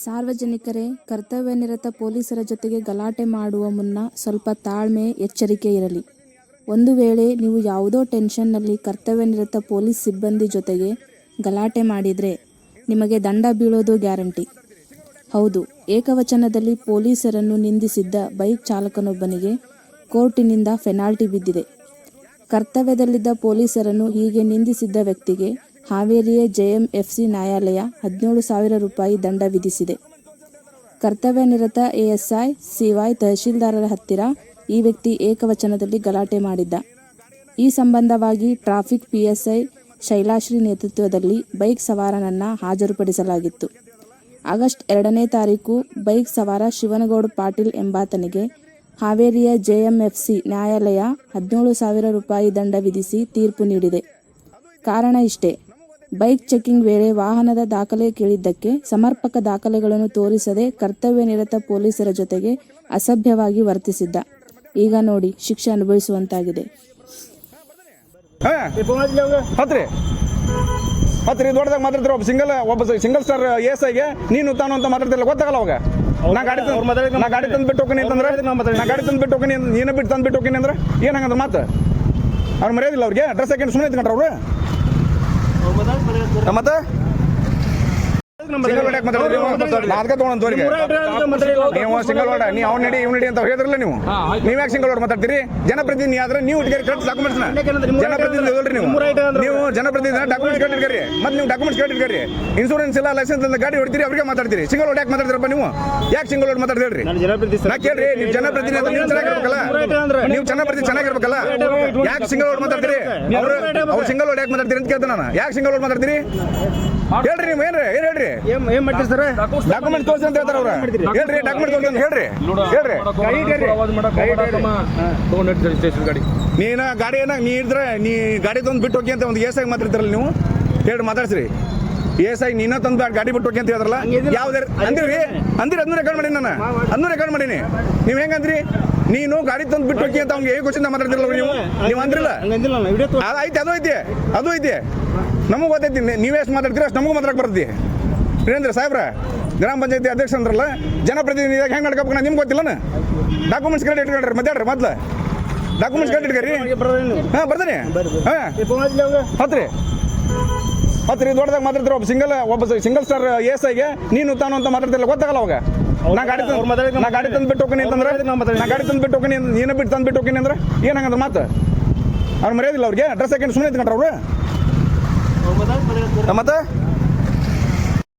ಸಾರ್ವಜನಿಕರೇ, ಕರ್ತವ್ಯನಿರತ ಪೊಲೀಸರ ಜೊತೆಗೆ ಗಲಾಟೆ ಮಾಡುವ ಮುನ್ನ ಸ್ವಲ್ಪ ತಾಳ್ಮೆ, ಎಚ್ಚರಿಕೆ ಇರಲಿ. ಒಂದು ವೇಳೆ ನೀವು ಯಾವುದೋ ಟೆನ್ಷನ್ನಲ್ಲಿ ಕರ್ತವ್ಯನಿರತ ಪೊಲೀಸ್ ಸಿಬ್ಬಂದಿ ಜೊತೆಗೆ ಗಲಾಟೆ ಮಾಡಿದರೆ ನಿಮಗೆ ದಂಡ ಬೀಳೋದು ಗ್ಯಾರಂಟಿ. ಹೌದು, ಏಕವಚನದಲ್ಲಿ ಪೊಲೀಸರನ್ನು ನಿಂದಿಸಿದ್ದ ಬೈಕ್ ಚಾಲಕನೊಬ್ಬನಿಗೆ ಕೋರ್ಟಿನಿಂದ ಪೆನಾಲ್ಟಿ ಬಿದ್ದಿದೆ. ಕರ್ತವ್ಯದಲ್ಲಿದ್ದ ಪೊಲೀಸರನ್ನು ಹೀಗೆ ನಿಂದಿಸಿದ್ದ ವ್ಯಕ್ತಿಗೆ ಹಾವೇರಿಯ JMFC ನ್ಯಾಯಾಲಯ 17,000 ರೂಪಾಯಿ ದಂಡ ವಿಧಿಸಿದೆ. ಕರ್ತವ್ಯನಿರತ ASI CY ತಹಶೀಲ್ದಾರರ ಹತ್ತಿರ ಈ ವ್ಯಕ್ತಿ ಏಕವಚನದಲ್ಲಿ ಗಲಾಟೆ ಮಾಡಿದ್ದ. ಈ ಸಂಬಂಧವಾಗಿ ಟ್ರಾಫಿಕ್ PSI ಶೈಲಾಶ್ರೀ ನೇತೃತ್ವದಲ್ಲಿ ಬೈಕ್ ಸವಾರನನ್ನು ಹಾಜರುಪಡಿಸಲಾಗಿತ್ತು. ಆಗಸ್ಟ್ 2ನೇ ತಾರೀಕು ಬೈಕ್ ಸವಾರ ಶಿವನಗೌಡ ಪಾಟೀಲ್ ಎಂಬಾತನಿಗೆ ಹಾವೇರಿಯ JMFC ನ್ಯಾಯಾಲಯ 17,000 ರೂಪಾಯಿ ದಂಡ ವಿಧಿಸಿ ತೀರ್ಪು ನೀಡಿದೆ. ಕಾರಣ ಇಷ್ಟೇ, ಬೈಕ್ ಚೆಕಿಂಗ್ ವೇಳೆ ವಾಹನದ ದಾಖಲೆ ಕೇಳಿದ್ದಕ್ಕೆ ಸಮರ್ಪಕ ದಾಖಲೆಗಳನ್ನು ತೋರಿಸದೆ ಕರ್ತವ್ಯನಿರತ ಪೊಲೀಸರ ಜೊತೆಗೆ ಅಸಭ್ಯವಾಗಿ ವರ್ತಿಸಿದ್ದ. ಈಗ ನೋಡಿ, ಶಿಕ್ಷೆ ಅನುಭವಿಸುವಂತಾಗಿದೆ. ಹತ್ರಿ ದೊಡ್ಡದಾಗ ಮಾತಾಡ್ತಿರ ಒಬ್ಬ ಸಿಂಗಲ್ ಸ್ಟಾರ್ ASIಗೆ ನೀನು ತಾನು ಅಂತ ಮಾತಾಡ್ತಿರಲ್ಲ, ಗೊತ್ತಾಗಲ್ಲ ಅವಾಗ. ನಾ ಗಾಡಿ ತಂದು ಬಿಟ್ಟು ಹೋಗ್ತೀನಿ ಅಂತಂದ್ರೆ ನೀನು ಬಿಟ್ಟು ತಂದು ಬಿಟ್ಟು ಹೋಗ್ತೀನಿ ಅಂದ್ರೆ ಏನಂಗಂದ್ರೆ ಮಾತು ಅವ್ರು ಮರ್ಯಾದಿಲ್ಲ. ಅವ್ರಿಗೆ ಡ್ರೆಸ್ ಹಾಕೊಂಡು ಸುಮ್ಮನೆ ಇದ್ಕೊಂಡ್ರ ಅವ್ರು ಮತ್ತೆ ಸಿಂಗಲ್ ವರ್ಡ್ ನೀವು ಅವ್ನು ನಡಿ ಇವ್ ನಡಿ ಅಂತ ಹೇಳಿದ್ರಲ್ಲ. ನೀವು ಯಾಕೆ ಸಿಂಗಲ್ ವರ್ಡ್ ಮಾತಾಡ್ತೀರಿ? ಜನಪ್ರತಿನಿಧಿ ಆದ್ರೆ ನೀವು ಡಾಕ್ಯುಮೆಂಟ್ಸ್ ಜನಪ್ರತಿನಿಧಿ ನೀವು ಜನಪ್ರತಿನಿಧಿ ಡಾಕ್ಯುಮೆಂಟ್ಸ್ ಕಟ್ಟಿರ್ರಿ. ಮತ್ತೆ ನೀವು ಡಾಕ್ಯುಮೆಂಟ್ಸ್ ಕಟ್ಟಿರ್ರಿ, ಇನ್ಶೂರೆನ್ಸ್ ಇಲ್ಲ, ಲೈಸೆನ್ಸ್ ಅಂತ ಗಾಡಿ ಹೊಡ್ತೀರಿ, ಅವ್ರಿಗೆ ಮಾತಾಡ್ತೀರಿ. ಸಿಂಗಲ್ ವರ್ಡ್ ಯಾಕೆ ಮಾತಾಡ್ತೀರಪ್ಪ ನೀವು? ಯಾಕೆ ಸಿಂಗಲ್ ವರ್ಡ್ ಮಾತಾಡ್ತೀರಿ? ನಾ ಕೇಳ್ರಿ, ನೀವು ಜನಪ್ರತಿನಿಧಿ ನೀವು ಚೆನ್ನಾಗಿರ್ಬೇಕಲ್ಲ, ನೀವು ಜನಪ್ರತಿನಿಧಿ ಚೆನ್ನಾಗಿರ್ಬೇಕಲ್ಲ, ಯಾಕೆ ಸಿಂಗಲ್ ವರ್ಡ್ ಮಾತಾಡ್ತೀರಿ? ಅವ್ರು ಸಿಂಗಲ್ ವರ್ಡ್ ಯಾಕೆ ಮಾತಾಡ್ತೀರಿ ಅಂತ ಕೇಳ್ತಾನೆ ನಾನು. ಯಾಕೆ ಸಿಂಗಲ್ ವರ್ಡ್ ಮಾತಾಡ್ತೀರಿ ಹೇಳ್ರಿ? ನೀವು ಏನ್ ಹೇಳ್ರಿ? ಏನ್ ಮಾಡ್ತೀರಿ ಸರ್? ಡಾಕ್ಯುಮೆಂಟ್ ತೋರಿಸಿ ಅಂತ ಹೇಳ್ತಾರ ಅವ್ರು. ಹೇಳ್ರಿ, ಡಾಕ್ಯುಮೆಂಟ್ ತೋರಿಸಿ ಅಂತ ಹೇಳ್ರಿ. ನೀನ ಗಾಡಿ ಏನಾಗ ನೀ ಇದ್ರೆ ನೀ ಗಾಡಿ ತಂದು ಬಿಟ್ಟು ಹೋಗಿ ಅಂತ ಒಂದು ASI ಮಾತಾಡ್ತಾರಲ್ಲ ನೀವು, ಹೇಳ್ರಿ ಮಾತಾಡ್ಸ್ರಿ. ASI ನೀನ ತಂದು ಗಾಡಿ ಬಿಟ್ಟು ಹೋಗಿ ಅಂತ ಹೇಳಿದ್ರಲ್ಲ, ಯಾವ್ದು ಅಂದಿರಿ? ಅದನ್ನು ರೆಕಾರ್ಡ್ ಮಾಡೀನಿ ನಾನು, ಅದನ್ನು ರೆಕಾರ್ಡ್ ಮಾಡೀನಿ. ನೀವು ಹೆಂಗಂದ್ರಿ? ನೀನು ಗಾಡಿ ತಂದು ಬಿಟ್ಟು ಹೋಗಿ ಅಂತ ಅವ್ನಿಗೆ ಹೇಗೆ ಗೊತ್ತಿಂದ ಮಾತಾಡ್ತಿರಲ್ಲ ನೀವು ಅಂದ್ರಿಲ್ಲ? ಆಯ್ತು, ಅದು ಐತಿ ನಮಗೂ ಗೊತ್ತೈತಿ. ನೀವು ಎಷ್ಟು ಮಾತಾಡ್ತೀರ ಅಷ್ಟು ನಮಗೂ ಮಾತಾಡಕ್ಕೆ ಬರ್ತೈತಿ. ವೀರೇಂದ್ರ ಸಾಹೇಬ್ರ ಗ್ರಾಮ ಪಂಚಾಯತಿ ಅಧ್ಯಕ್ಷ ಅಂದ್ರಲ್ಲ, ಜನಪ್ರತಿನಿಧಿಯಾಗಿ ಹೆಂಗೆ ನಡ್ಕೋಬೇಕು ನಿಮ್ಗೆ ಗೊತ್ತಿಲ್ಲನ? ಡಾಕ್ಯುಮೆಂಟ್ಸ್ ಕರೆಕ್ಟ್ ಇಟ್ಕೊಳ್ರಿ, ಮಾತಾಡ್ರಿ ಮೊದ್ಲು ಡಾಕ್ಯುಮೆಂಟ್ಸ್ ಕರೆಕ್ಟ್ ಇಟ್ಕೊರಿ. ಹಾಂ ಬರ್ತೀನಿ. ಹತ್ರಿ ದೊಡ್ಡದಾಗ ಮಾತಾಡ್ತೀರ ಒಬ್ಬ ಸಿಂಗಲ್ ಸ್ಟಾರ್ ASIಗೆ ನೀನು ತಾನು ಅಂತ ಮಾತಾಡ್ತಿರಲ್ಲ, ಗೊತ್ತಾಗಲ್ಲ ಅವಾಗ. ನಾ ಗಾಡಿ ತಂದು ಬಿಟ್ಟು ಹೋಗ್ತೀನಿ ಅಂತಂದ್ರೆ ನೀನು ಬಿಟ್ಟು ತಂದು ಬಿಟ್ಟು ಹೋಗ್ತೀನಿ ಅಂದ್ರೆ ಏನಂಗಂದ್ರೆ ಮಾತು ಅವ್ರು ಮರ್ಯಾದಿಲ್ಲ. ಅವ್ರಿಗೆ ಡ್ರೆಸ್ ಹಾಕೊಂಡು ಸುಮ್ಮನೆ ಇದ್ಕೊಂಡ್ರ ಅವ್ರು ಮತ್ತೆ